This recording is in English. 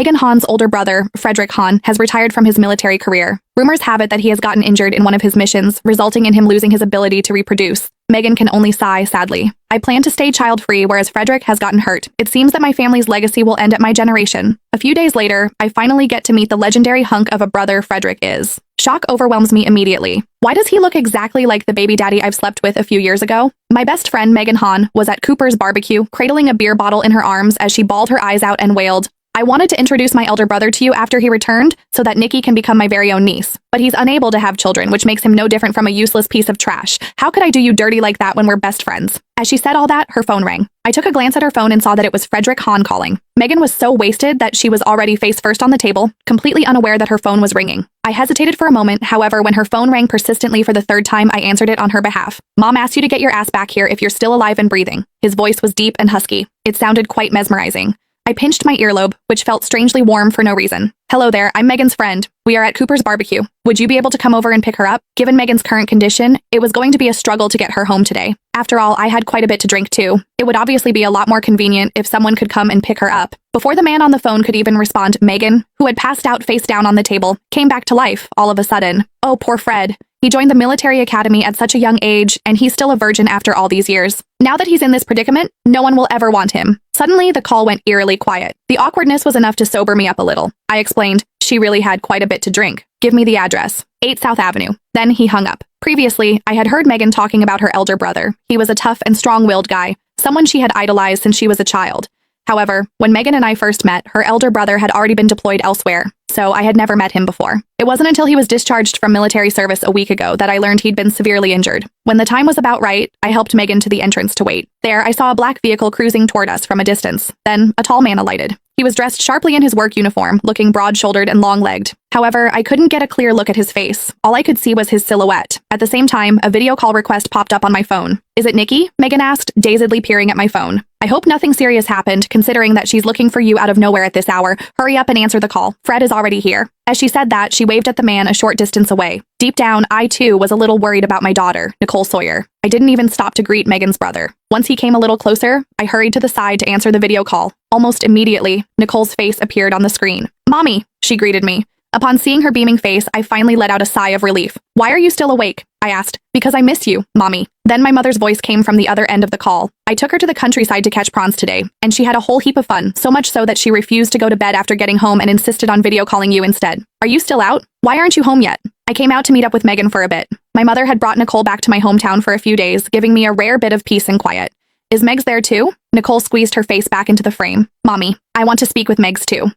Megan Hahn's older brother, Frederick Hahn, has retired from his military career. Rumors have it that he has gotten injured in one of his missions, resulting in him losing his ability to reproduce. Megan can only sigh sadly. I plan to stay child-free, whereas Frederick has gotten hurt. It seems that my family's legacy will end at my generation. A few days later, I finally get to meet the legendary hunk of a brother Frederick is. Shock overwhelms me immediately. Why does he look exactly like the baby daddy I've slept with a few years ago? My best friend Megan Hahn was at Cooper's barbecue, cradling a beer bottle in her arms as she bawled her eyes out and wailed, "I wanted to introduce my elder brother to you after he returned so that Nikki can become my very own niece. But he's unable to have children, which makes him no different from a useless piece of trash. How could I do you dirty like that when we're best friends?" As she said all that, her phone rang. I took a glance at her phone and saw that it was Frederick Hahn calling. Megan was so wasted that she was already face first on the table, completely unaware that her phone was ringing. I hesitated for a moment, however, when her phone rang persistently for the third time, I answered it on her behalf. "Mom asked you to get your ass back here if you're still alive and breathing." His voice was deep and husky. It sounded quite mesmerizing. I pinched my earlobe, which felt strangely warm for no reason. "Hello there, I'm Megan's friend. We are at Cooper's barbecue. Would you be able to come over and pick her up?" Given Megan's current condition, it was going to be a struggle to get her home today. After all, I had quite a bit to drink too. It would obviously be a lot more convenient if someone could come and pick her up. Before the man on the phone could even respond, Megan, who had passed out face down on the table, came back to life all of a sudden. Oh, poor Fred. He joined the military academy at such a young age, and he's still a virgin after all these years. Now that he's in this predicament, no one will ever want him. Suddenly, the call went eerily quiet. The awkwardness was enough to sober me up a little. I explained, she really had quite a bit to drink. "Give me the address. 8 South Avenue. Then he hung up. Previously, I had heard Megan talking about her elder brother. He was a tough and strong-willed guy, someone she had idolized since she was a child. However, when Megan and I first met, her elder brother had already been deployed elsewhere, so I had never met him before. It wasn't until he was discharged from military service a week ago that I learned he'd been severely injured. When the time was about right, I helped Megan to the entrance to wait. There, I saw a black vehicle cruising toward us from a distance. Then, a tall man alighted. He was dressed sharply in his work uniform, looking broad-shouldered and long-legged. However, I couldn't get a clear look at his face. All I could see was his silhouette. At the same time, a video call request popped up on my phone. "Is it Nikki?" Megan asked, dazedly peering at my phone. "I hope nothing serious happened, considering that she's looking for you out of nowhere at this hour. Hurry up and answer the call. Fred is already here." As she said that, she waved at the man a short distance away. Deep down, I too was a little worried about my daughter, Nicole Sawyer. I didn't even stop to greet Megan's brother. Once he came a little closer, I hurried to the side to answer the video call. Almost immediately, Nicole's face appeared on the screen. "Mommy," she greeted me. Upon seeing her beaming face, I finally let out a sigh of relief. "Why are you still awake?" I asked. "Because I miss you, Mommy." Then my mother's voice came from the other end of the call. "I took her to the countryside to catch prawns today, and she had a whole heap of fun, so much so that she refused to go to bed after getting home and insisted on video calling you instead. Are you still out? Why aren't you home yet?" I came out to meet up with Megan for a bit. My mother had brought Nicole back to my hometown for a few days, giving me a rare bit of peace and quiet. "Is Megs there too?" Nicole squeezed her face back into the frame. "Mommy, I want to speak with Megs too."